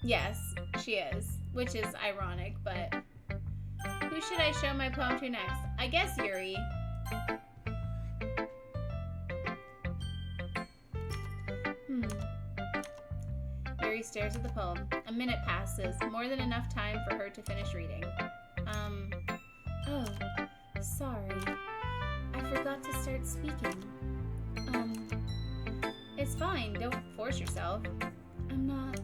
Yes, she is, which is ironic, but who should I show my poem to next? I guess Yuri. Yuri stares at the poem. A minute passes, more than enough time for her to finish reading. Oh, sorry. I forgot to start speaking. It's fine, don't force yourself. I'm not.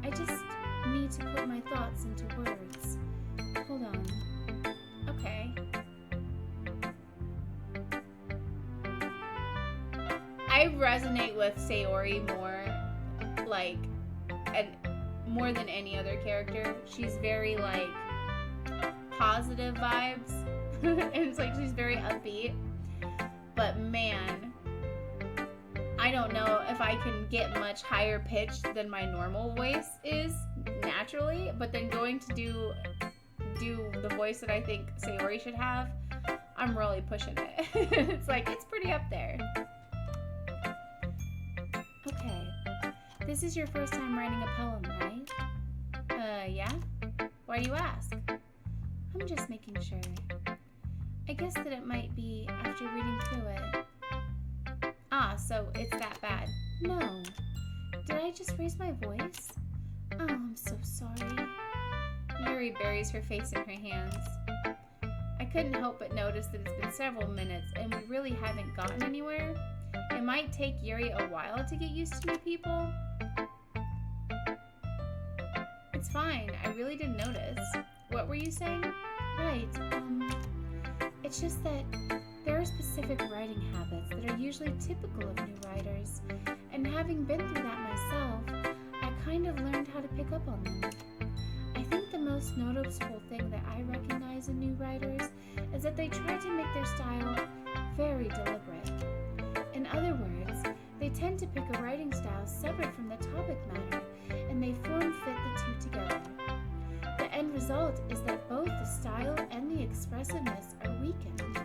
I just need to put my thoughts into words. Hold on. Okay. I resonate with Sayori more, like, more than any other character. She's very, like, positive vibes. And it's like she's very upbeat. But man, I don't know if I can get much higher pitched than my normal voice is naturally, but then going to do the voice that I think Sayori should have, I'm really pushing it. It's like, it's pretty up there. Okay, this is your first time writing a poem, right? Yeah? Why do you ask? I'm just making sure. I guess that it might be after reading through it. Ah, so it's that bad. No. Did I just raise my voice? Oh, I'm so sorry. Yuri buries her face in her hands. I couldn't help but notice that it's been several minutes and we really haven't gotten anywhere. It might take Yuri a while to get used to new people. It's fine. I really didn't notice. What were you saying? Right, it's just that there are specific writing habits that are usually typical of new writers, and having been through that myself, I kind of learned how to pick up on them. I think the most noticeable thing that I recognize in new writers is that they try to make their style very deliberate. In other words, they tend to pick a writing style separate from the topic matter, and they form-fit the two together. The end result is that both the style and the expressiveness are weakened.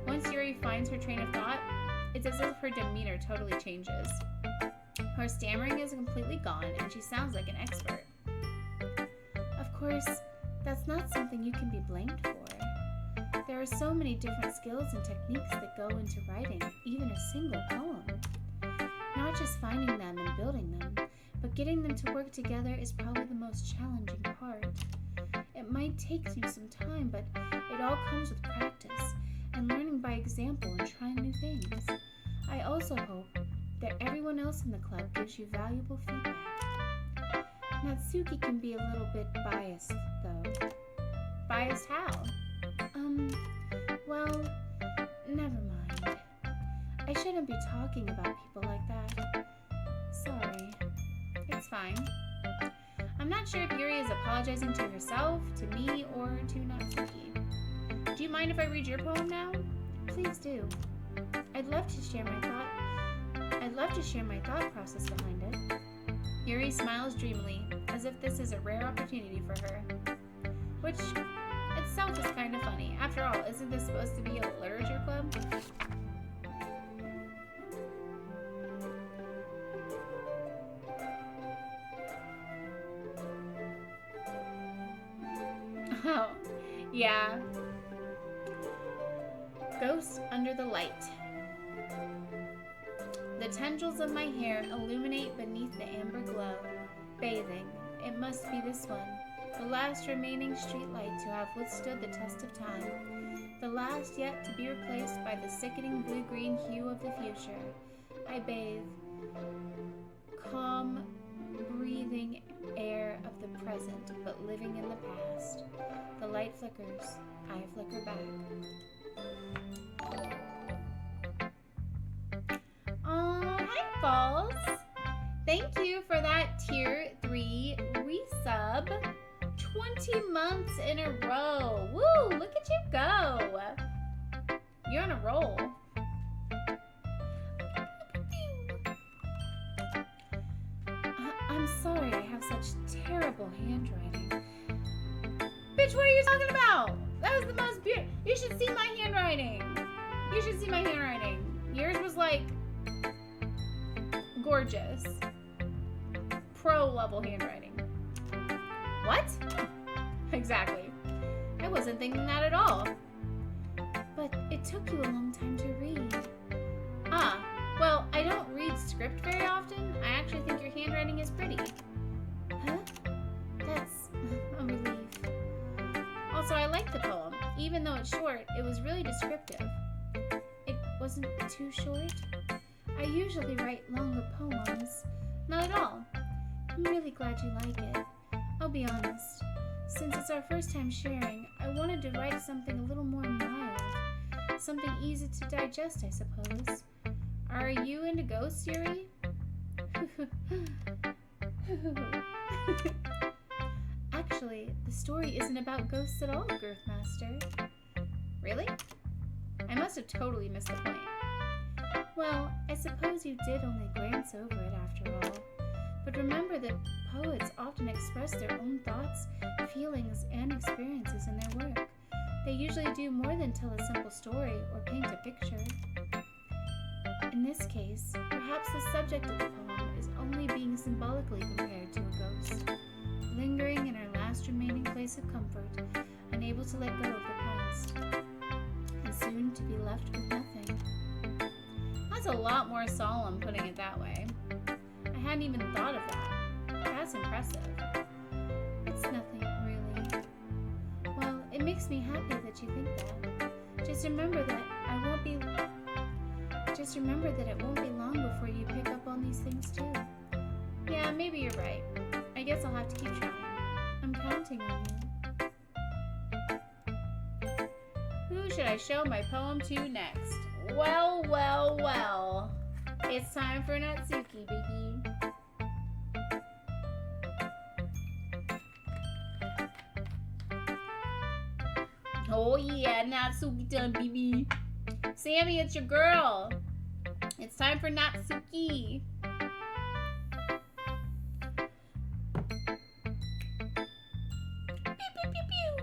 Once Yuri finds her train of thought, it's as if her demeanor totally changes. Her stammering is completely gone, and she sounds like an expert. Of course, that's not something you can be blamed for. There are so many different skills and techniques that go into writing even a single poem. Not just finding them and building them, but getting them to work together is probably the most challenging part. It might take you some time, but it all comes with practice and learning by example and trying new things. I also hope that everyone else in the club gives you valuable feedback. Natsuki can be a little bit biased, though. Biased how? Well, never mind. I shouldn't be talking about people like that. Sorry. It's fine. I'm not sure if Yuri is apologizing to herself, to me, or to Natsuki. Do you mind if I read your poem now? Please do. I'd love to share my thought process behind it. Yuri smiles dreamily, as if this is a rare opportunity for her. Which itself is kind of funny. After all, isn't this supposed to be a literature club? Oh, yeah. Ghost under the light. The tendrils of my hair illuminate beneath the amber glow. Bathing. It must be this one. The last remaining streetlight to have withstood the test of time. The last yet to be replaced by the sickening blue-green hue of the future. I bathe. Calm, breathing air of the present, but living in the past. The light flickers. I flicker back. Oh, hi, Falls. Thank you for that tier 3 resub. 20 months in a row. Woo, look at you go. You're on a roll. I'm sorry I have such terrible handwriting. Bitch, what are you talking about? That was the most beautiful. You should see my handwriting. You should see my handwriting. Yours was like gorgeous. pro-level handwriting. What? Exactly. I wasn't thinking that at all. But it took you a long time to read. Ah, well, I don't read script very often. I actually think your handwriting is pretty. Huh? That's a relief. Also, I like the poem. Even though it's short, it was really descriptive. It wasn't too short. I usually write longer poems. Not at all. I'm really glad you like it. I'll be honest. Since it's our first time sharing, I wanted to write something a little more mild. Something easy to digest, I suppose. Are you into ghosts, Yuri? Actually, the story isn't about ghosts at all, Girthmaster. Really? I must have totally missed the point. Well, I suppose you did only glance over it after all. But remember that poets often express their own thoughts, feelings, and experiences in their work. They usually do more than tell a simple story or paint a picture. In this case, perhaps the subject of the poem is only being symbolically compared to a ghost, lingering in her last remaining place of comfort, unable to let go of the past, and soon to be left with nothing. That's a lot more solemn, putting it that way. I hadn't even thought of that. That's impressive. It's nothing, really. Well, it makes me happy that you think that. Just remember that it won't be long before you pick up on these things too. Yeah, maybe you're right. I guess I'll have to keep trying. I'm counting on you. Who should I show my poem to next? Well, well, well. It's time for Natsuki, baby. Oh yeah, Natsuki done, baby. Sammy, it's your girl. It's time for Natsuki. Pew, pew, pew, pew.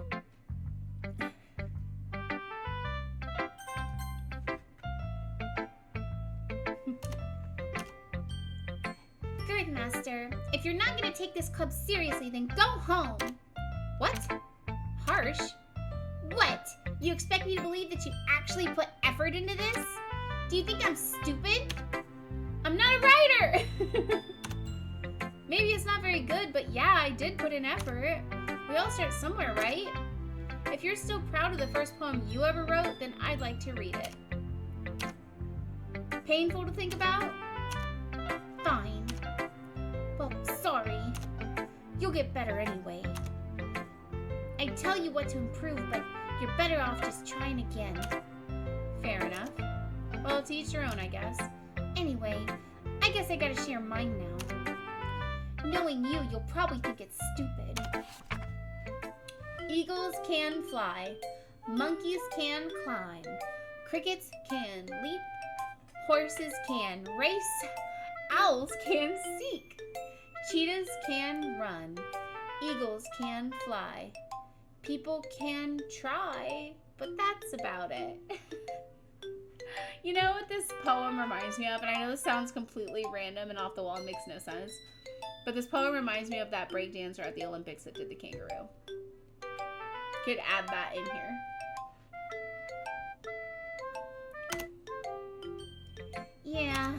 Girthmaster, if you're not gonna take this club seriously, then go home. What? Harsh? What? You expect me to believe that you actually put effort into this? Do you think I'm stupid? I'm not a writer! Maybe it's not very good, but yeah, I did put in effort. We all start somewhere, right? If you're still proud of the first poem you ever wrote, then I'd like to read it. Painful to think about? Fine. Well, sorry. You'll get better anyway. I tell you what to improve, but you're better off just trying again. Fair enough. Well, to each your own, I guess. Anyway, I guess I gotta share mine now. Knowing you, you'll probably think it's stupid. Eagles can fly. Monkeys can climb. Crickets can leap. Horses can race. Owls can seek. Cheetahs can run. Eagles can fly. People can try, but that's about it. You know what this poem reminds me of? And I know this sounds completely random and off the wall and makes no sense. But this poem reminds me of that breakdancer at the Olympics that did the kangaroo. Could add that in here. Yeah,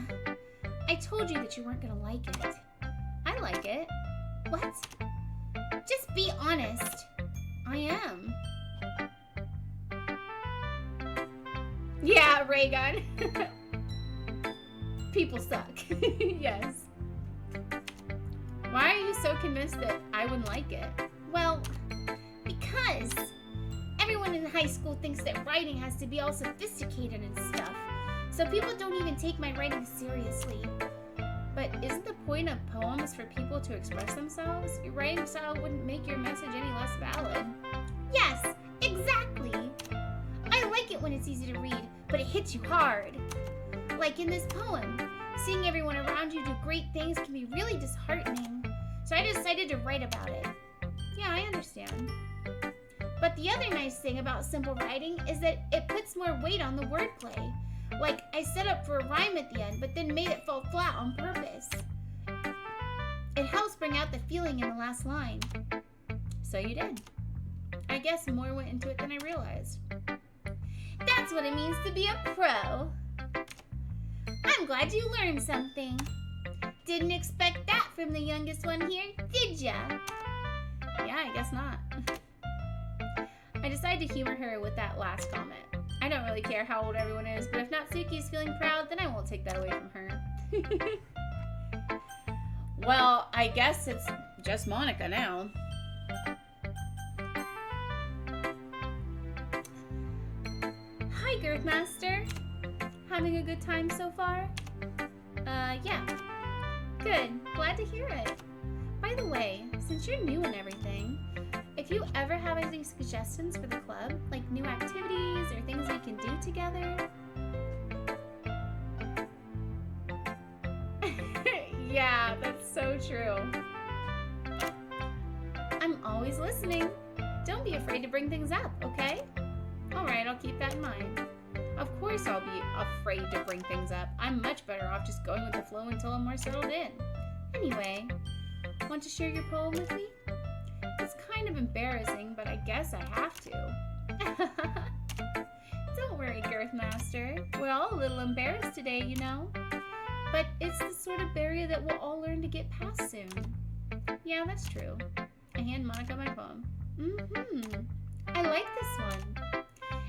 I told you that you weren't gonna like it. I like it. What? Just be honest. I am. Yeah, Raygun. People suck. Yes. Why are you so convinced that I wouldn't like it? Well, because everyone in high school thinks that writing has to be all sophisticated and stuff. So people don't even take my writing seriously. But isn't the point of poems for people to express themselves? Your writing style wouldn't make your message any less valid. Yes, exactly. I like it when it's easy to read, but it hits you hard. Like in this poem, seeing everyone around you do great things can be really disheartening. So I decided to write about it. Yeah, I understand. But the other nice thing about simple writing is that it puts more weight on the wordplay. Like, I set up for a rhyme at the end, but then made it fall flat on purpose. It helps must bring out the feeling in the last line. So you did. I guess more went into it than I realized. That's what it means to be a pro. I'm glad you learned something. Didn't expect that from the youngest one here, did ya? Yeah, I guess not. I decided to humor her with that last comment. I don't really care how old everyone is, but if Natsuki's feeling proud, then I won't take that away from her. Well, I guess it's just Monica now. Hi, Girthmaster. Having a good time so far? Yeah. Good. Glad to hear it. By the way, since you're new and everything, if you ever have any suggestions for the club, like new activities or things we can do together... Yeah, that's so true. I'm always listening. Don't be afraid to bring things up, okay? Alright, I'll keep that in mind. Of course I'll be afraid to bring things up. I'm much better off just going with the flow until I'm more settled in. Anyway, want to share your poem with me? It's kind of embarrassing, but I guess I have to. Don't worry, Girthmaster. We're all a little embarrassed today, you know? But it's the sort of barrier that we'll all learn to get past soon. Yeah, that's true. I hand Monica my poem. I like this one.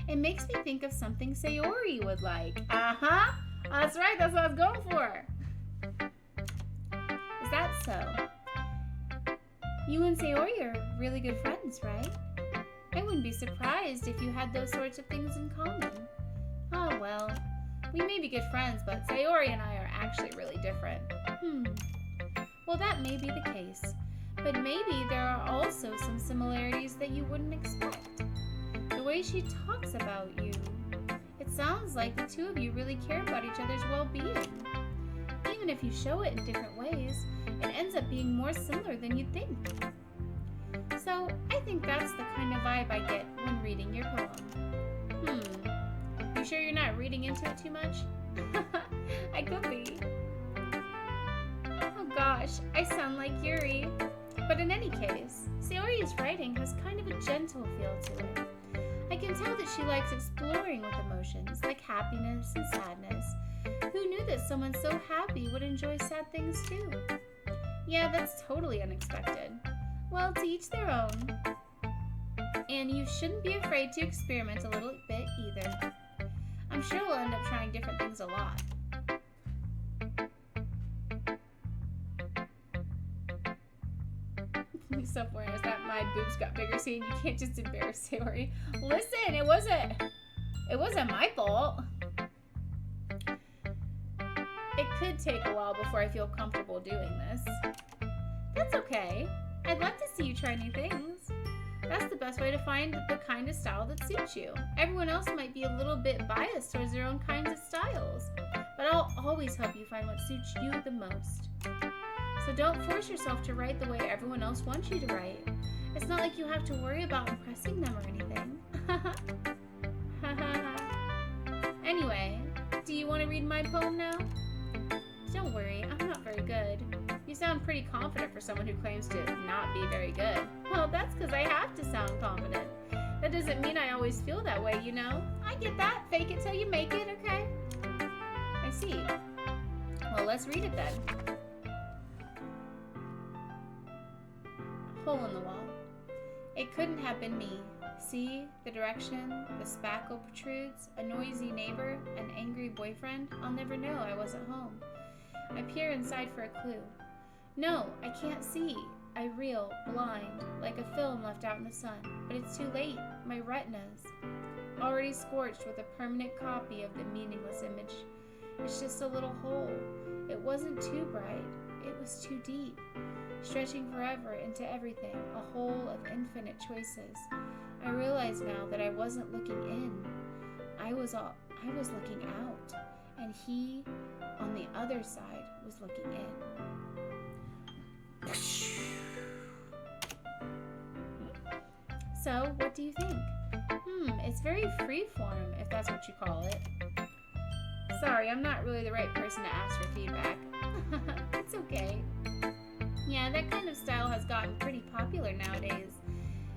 It makes me think of something Sayori would like. Uh-huh. That's right, that's what I was going for. Is that so? You and Sayori are really good friends, right? I wouldn't be surprised if you had those sorts of things in common. Oh, well. We may be good friends, but Sayori and I are actually really different. Well, that may be the case. But maybe there are also some similarities that you wouldn't expect. The way she talks about you. It sounds like the two of you really care about each other's well-being. Even if you show it in different ways, it ends up being more similar than you'd think. So, I think that's the kind of vibe I get when reading your poem. You sure you're not reading into it too much? I could be. Oh gosh, I sound like Yuri. But in any case, Sayori's writing has kind of a gentle feel to it. I can tell that she likes exploring with emotions, like happiness and sadness. Who knew that someone so happy would enjoy sad things too? Yeah, that's totally unexpected. Well, to each their own. And you shouldn't be afraid to experiment a little bit either. I'm sure we'll end up trying different things a lot. Self-awareness that my boobs got bigger, saying you can't just embarrass Sayori. Listen, it wasn't my fault. It could take a while before I feel comfortable doing this. That's okay. I'd love to see you try new things. That's the best way to find the kind of style that suits you. Everyone else might be a little bit biased towards their own kinds of styles, but I'll always help you find what suits you the most. So don't force yourself to write the way everyone else wants you to write. It's not like you have to worry about impressing them or anything. Anyway, do you want to read my poem now? Don't worry, I'm not very good. You sound pretty confident for someone who claims to not be very good. Well, that's because I have to sound confident. That doesn't mean I always feel that way, you know? I get that. Fake it till you make it, okay? I see. Well, let's read it then. Hole in the wall. It couldn't have been me. See, the direction, the spackle protrudes, a noisy neighbor, an angry boyfriend. I'll never know I wasn't home. I peer inside for a clue. No, I can't see. I reel, blind, like a film left out in the sun. But it's too late. My retinas, already scorched with a permanent copy of the meaningless image. It's just a little hole. It wasn't too bright. It was too deep, stretching forever into everything, a hole of infinite choices. I realize now that I wasn't looking in. I was looking out, and he, on the other side, was looking in. So, what do you think? It's very freeform, if that's what you call it. Sorry, I'm not really the right person to ask for feedback. It's okay. Yeah, Yeah, that kind of style has gotten pretty popular nowadays.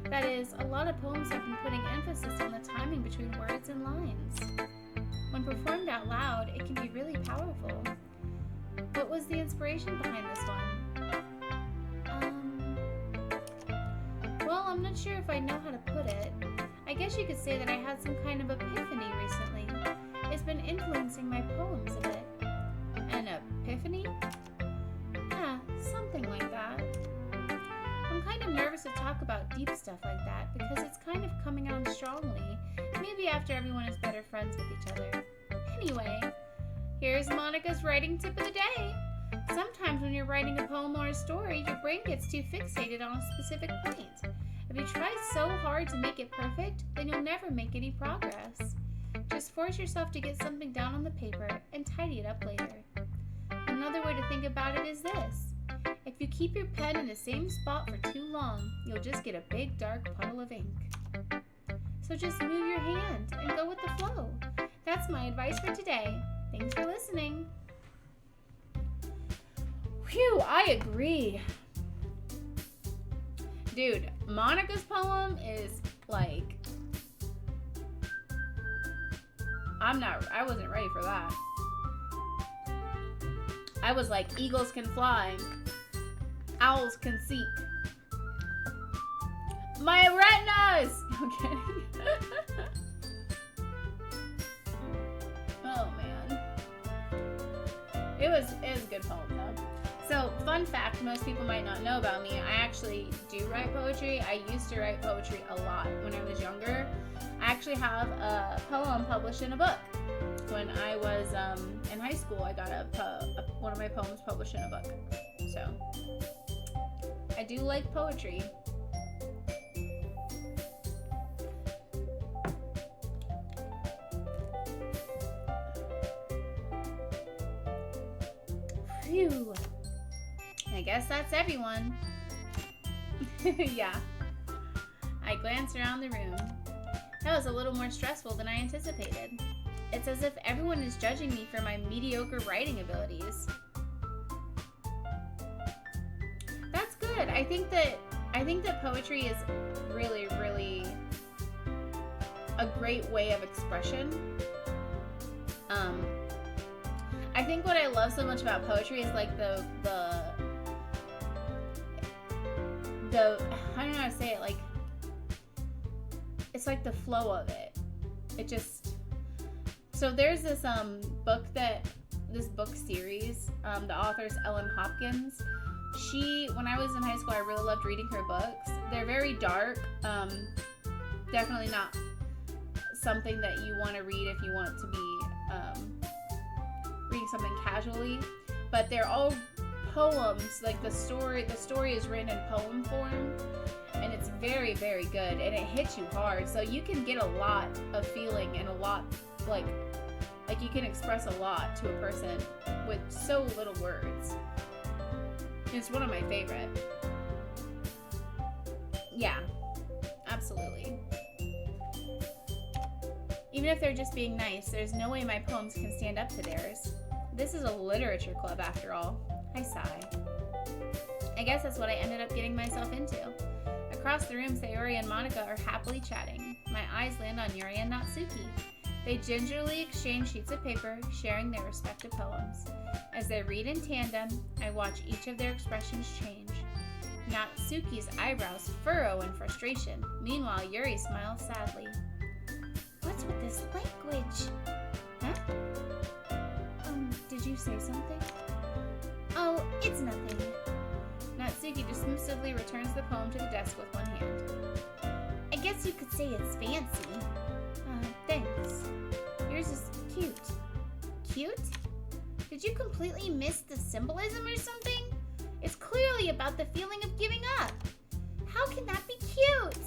That is, a lot of poems have been putting emphasis on the timing between words and lines. When performed out loud, it can be really powerful. What was the inspiration behind this one? Well, I'm not sure if I know how to put it. I guess you could say that I had some kind of epiphany recently. It's been influencing my poems a bit. An epiphany? Yeah, something like that. I'm kind of nervous to talk about deep stuff like that because it's kind of coming on strongly, maybe after everyone is better friends with each other. Anyway, here's Monica's writing tip of the day. Sometimes when you're writing a poem or a story, your brain gets too fixated on a specific point. If you try so hard to make it perfect, then you'll never make any progress. Just force yourself to get something down on the paper and tidy it up later. Another way to think about it is this. If you keep your pen in the same spot for too long, you'll just get a big dark puddle of ink. So just move your hand and go with the flow. That's my advice for today. Thanks for listening. Phew, I agree. Dude, Monica's poem is like... I wasn't ready for that. I was like, eagles can fly, owls can seek. My retinas! I'm kidding. Oh man. It was a good poem though. So, fun fact, most people might not know about me, I actually do write poetry. I used to write poetry a lot when I was younger. I actually have a poem published in a book. When I was in high school, I got one of my poems published in a book. So, I do like poetry. Phew. I guess that's everyone. Yeah. I glanced around the room. That was a little more stressful than I anticipated. It's as if everyone is judging me for my mediocre writing abilities. That's good. I think that poetry is really, really a great way of expression. I think what I love so much about poetry is like the I don't know how to say it, like it's like the flow of it. It just, so there's this book series, the author's Ellen Hopkins. When I was in high school, I really loved reading her books. They're very dark, definitely not something that you want to read if you want to be reading something casually, but they're all poems. Like the story is written in poem form, and it's very, very good, and it hits you hard, so you can get a lot of feeling and a lot like you can express a lot to a person with so little words. It's one of my favorite. Yeah, absolutely. Even if they're just being nice, there's no way my poems can stand up to theirs. This is a literature club after all. I sigh. I guess that's what I ended up getting myself into. Across the room, Sayori and Monica are happily chatting. My eyes land on Yuri and Natsuki. They gingerly exchange sheets of paper, sharing their respective poems. As they read in tandem, I watch each of their expressions change. Natsuki's eyebrows furrow in frustration. Meanwhile, Yuri smiles sadly. What's with this language? Huh? Did you say something? Oh, it's nothing. Natsuki dismissively returns the poem to the desk with one hand. I guess you could say it's fancy. Thanks. Yours is cute. Cute? Did you completely miss the symbolism or something? It's clearly about the feeling of giving up. How can that be cute?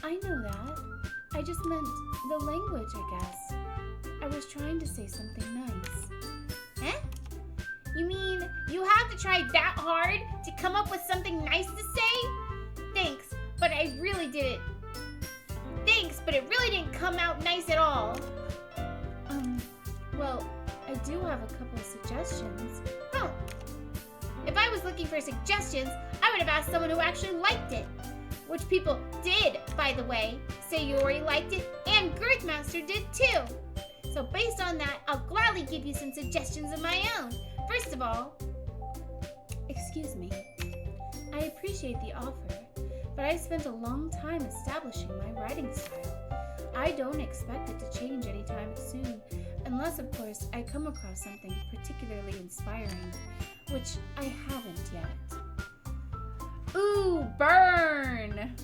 I know that. I just meant the language, I guess. I was trying to say something nice. Huh? You mean you have to try that hard to come up with something nice to say? Thanks, but I really didn't. Thanks, but it really didn't come out nice at all. Well, I do have a couple of suggestions. Huh. If I was looking looking for suggestions, I would have asked someone who actually liked it. Which people did, by the way. Sayori liked it, and Girthmaster did too. So based on that, I'll gladly give you some suggestions of my own. First of all, excuse me. I appreciate the offer, but I spent a long time establishing my writing style. I don't expect it to change anytime soon, unless, of course, I come across something particularly inspiring, which I haven't yet. Ooh, burn!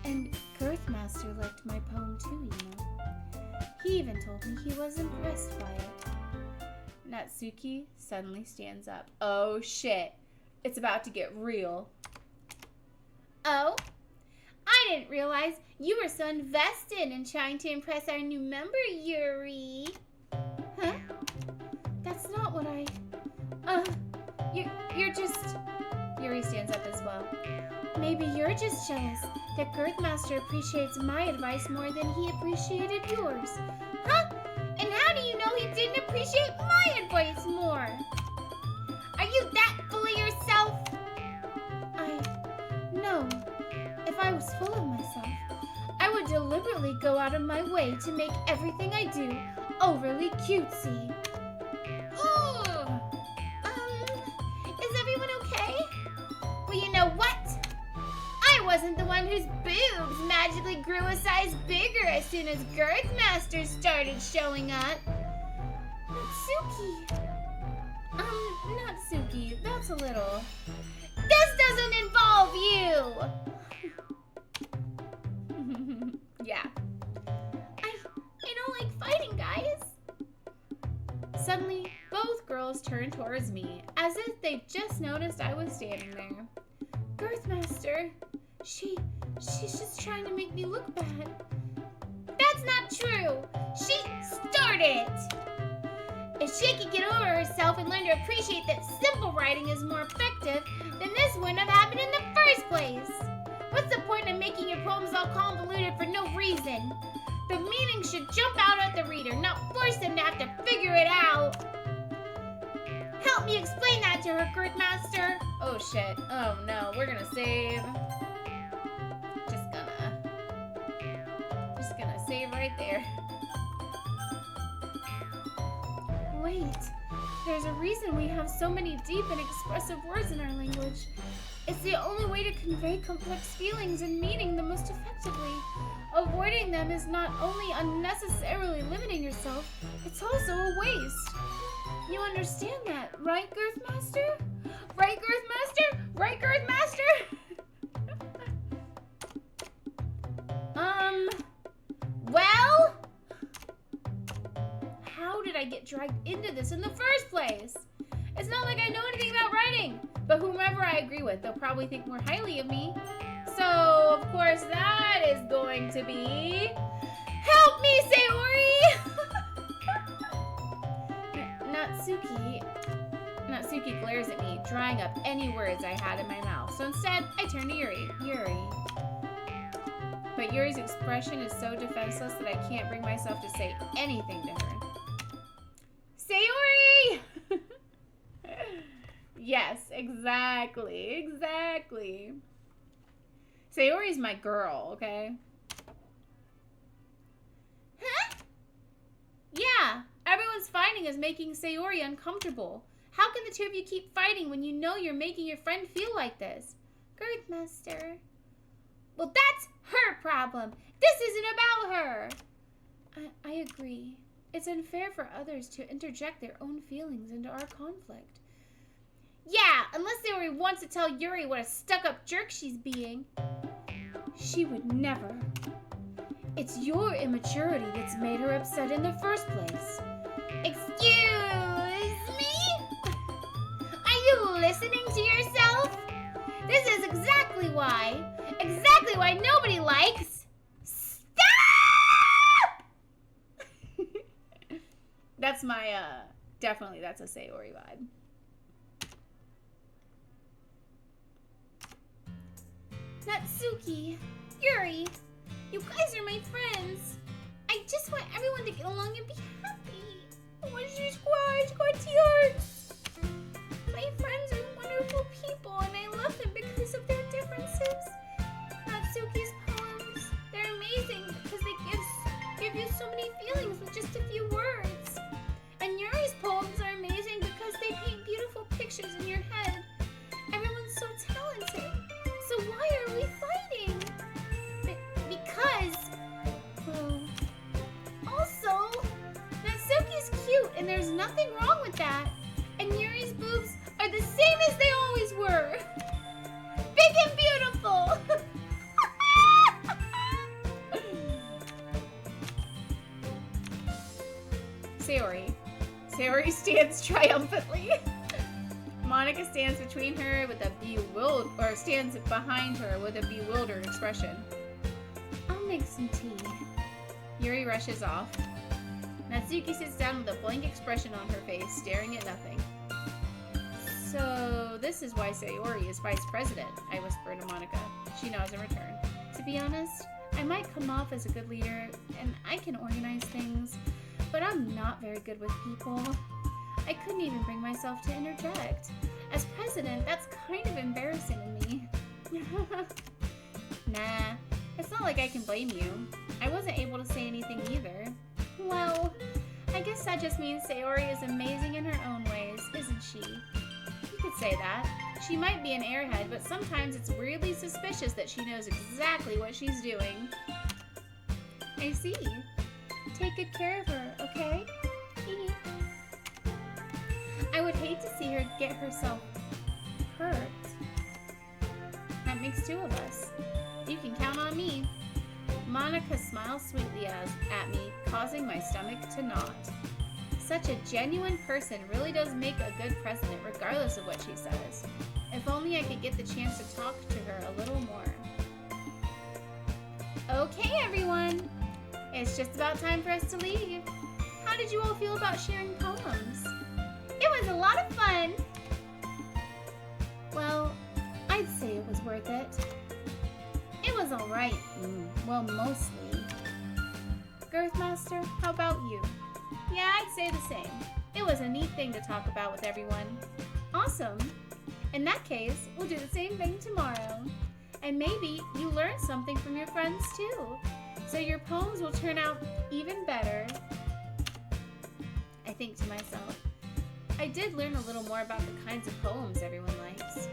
And Girthmaster liked my poem too, you know. He even told me he was impressed by it. Natsuki suddenly stands up. Oh shit, it's about to get real. Oh? I didn't realize you were so invested in trying to impress our new member, Yuri. Huh? That's not what I... You're just... Yuri stands up as well. Maybe you're just jealous that Girthmaster appreciates my advice more than he appreciated yours. Huh? And how do you know he didn't appreciate my advice more? Are you that full of yourself? No. If I was full of myself, I would deliberately go out of my way to make everything I do overly cutesy. Ugh. Is everyone okay? Well, you know what? I wasn't the one whose boobs magically grew a size bigger as soon as Girthmaster started showing up. Natsuki. Natsuki, that's a little... This doesn't involve you! Yeah. I don't like fighting, guys. Suddenly, both girls turned towards me, as if they just noticed I was standing there. Girthmaster, she's just trying to make me look bad. That's not true! She started it! If she could get over herself and learn to appreciate that simple writing is more effective, then this wouldn't have happened in the first place. What's the point of making your poems all convoluted for no reason? The meaning should jump out at the reader, not force them to have to figure it out. Help me explain that to her, Girthmaster. Oh shit. Oh no, we're gonna save. Just gonna save right there. Wait, there's a reason we have so many deep and expressive words in our language. It's the only way to convey complex feelings and meaning the most effectively. Avoiding them is not only unnecessarily limiting yourself, it's also a waste. You understand that, right, Girthmaster? Right, Girthmaster? Right, Girthmaster? Well? How did I get dragged into this in the first place? It's not like I know anything about writing, but whomever I agree with, they'll probably think more highly of me. So, of course, that is going to be... Help me, Sayori! Natsuki glares at me, drying up any words I had in my mouth. So instead, I turn to Yuri. But Yuri's expression is so defenseless that I can't bring myself to say anything to her. Sayori! Yes, exactly. Sayori's my girl, okay? Huh? Yeah, everyone's fighting is making Sayori uncomfortable. How can the two of you keep fighting when you know you're making your friend feel like this? Girthmaster. Well, that's her problem. This isn't about her. I agree. It's unfair for others to interject their own feelings into our conflict. Yeah, unless Sayori wants to tell Yuri what a stuck-up jerk she's being. She would never. It's your immaturity that's made her upset in the first place. Excuse me? Are you listening to yourself? This is exactly why nobody likes... Stop! That's my, definitely that's a Sayori vibe. Natsuki, Yuri, you guys are my friends. I just want everyone to get along and be happy. Why did you cry? nothing wrong with that. And Yuri's boobs are the same as they always were. Big and beautiful. Sayori stands triumphantly. Monica stands between her with a stands behind her with a bewildered expression. I'll make some tea. Yuri rushes off. Natsuki sits down with a blank expression on her face, staring at nothing. So, this is why Sayori is vice president, I whisper to Monica. She nods in return. To be honest, I might come off as a good leader, and I can organize things, but I'm not very good with people. I couldn't even bring myself to interject. As president, that's kind of embarrassing to me. Nah, it's not like I can blame you. I wasn't able to say anything either. Well, I guess that just means Sayori is amazing in her own ways, isn't she? You could say that. She might be an airhead, but sometimes it's weirdly suspicious that she knows exactly what she's doing. I see. Take good care of her, okay? I would hate to see her get herself hurt. That makes two of us. You can count on me. Monica smiles sweetly at me, causing my stomach to knot. Such a genuine person really does make a good president, regardless of what she says. If only I could get the chance to talk to her a little more. Okay, everyone. It's just about time for us to leave. How did you all feel about sharing poems? It was a lot of fun. Well, I'd say it was worth it. It was alright. Well, mostly. Girthmaster, how about you? Yeah, I'd say the same. It was a neat thing to talk about with everyone. Awesome. In that case, we'll do the same thing tomorrow. And maybe you learn something from your friends too. So your poems will turn out even better. I think to myself, I did learn a little more about the kinds of poems everyone likes.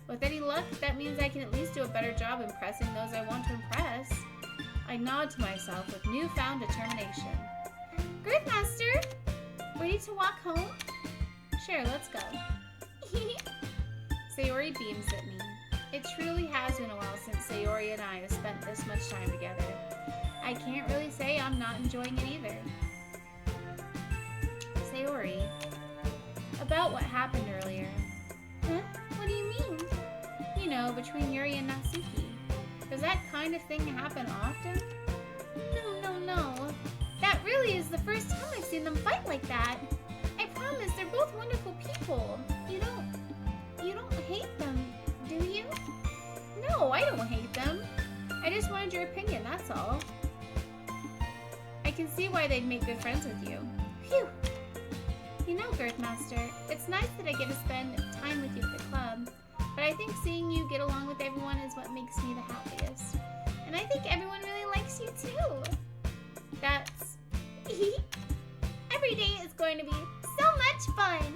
With any luck, that means I can at least do a better job impressing those I want to impress. I nod to myself with newfound determination. Girthmaster, ready to walk home? Sure, let's go. Sayori beams at me. It truly has been a while since Sayori and I have spent this much time together. I can't really say I'm not enjoying it either. Sayori, about what happened earlier. Huh? What do you mean? You know, between Yuri and Natsuki. Does that kind of thing happen often? No. That really is the first time I've seen them fight like that. I promise, they're both wonderful people. You don't hate them, do you? No, I don't hate them. I just wanted your opinion, that's all. I can see why they'd make good friends with you. Phew! You know, Girthmaster, it's nice that I get to spend time with you at the club, but I think seeing you get along with everyone is what makes me the happiest. And I think everyone really likes you too. That's... Every day is going to be so much fun!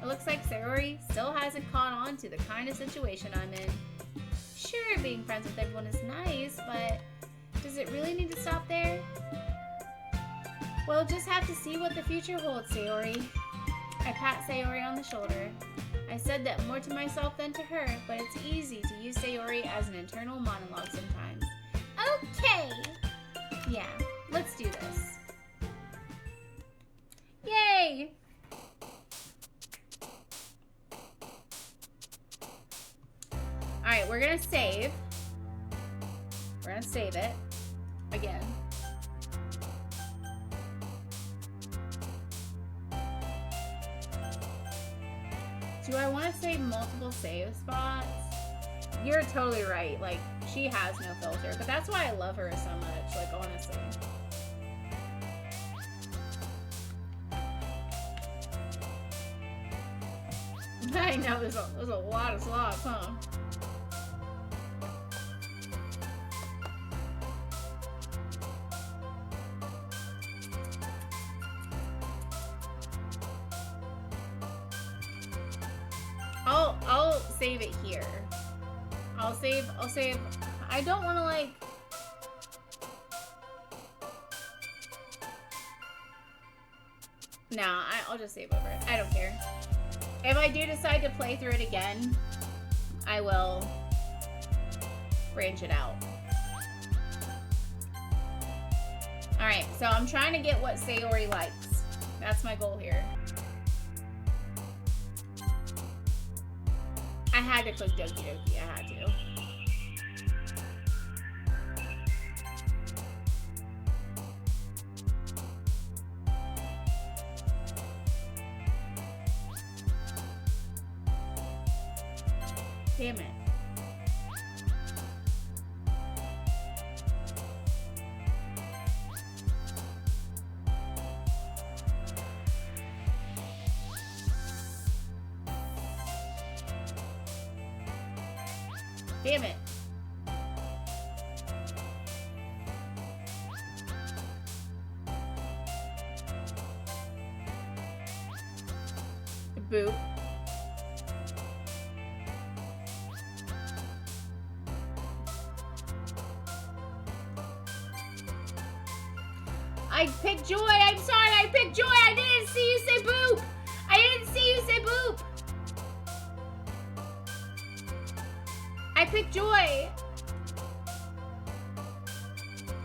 It looks like Sayori still hasn't caught on to the kind of situation I'm in. Sure, being friends with everyone is nice, but does it really need to stop there? We'll just have to see what the future holds, Sayori. I pat Sayori on the shoulder. I said that more to myself than to her, but it's easy to use Sayori as an internal monologue sometimes. Okay! Yeah, let's do this. Yay! Alright, we're gonna save. We're gonna save it. Again. Do I want to save multiple save spots? You're totally right. Like, she has no filter. But that's why I love her so much. Like, honestly. I know, there's a lot of slots, huh? I'll save it here. I'll save. I don't want to, like... Nah, I'll just save over it. I don't care. If I do decide to play through it again, I will branch it out. Alright, so I'm trying to get what Sayori likes. That's my goal here. I had to click Doki Doki. I had to. Damn it. Damn it. Boop. I picked Joy. I'm sorry. I picked Joy. I didn't see you say boop. I didn't see you say boop. I picked Joy.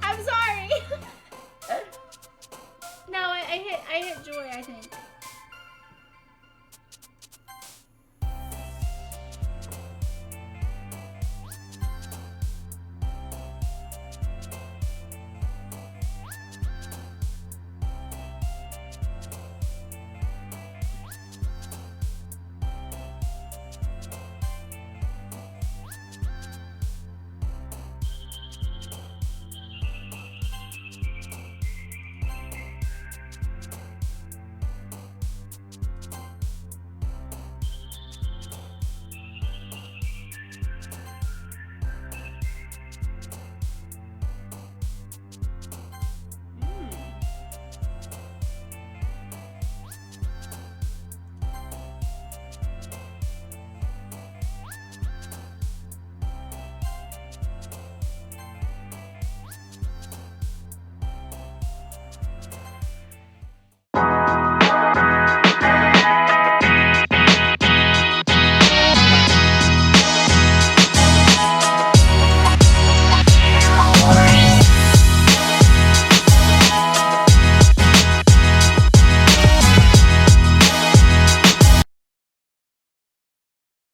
I'm sorry. No, I hit Joy, I think.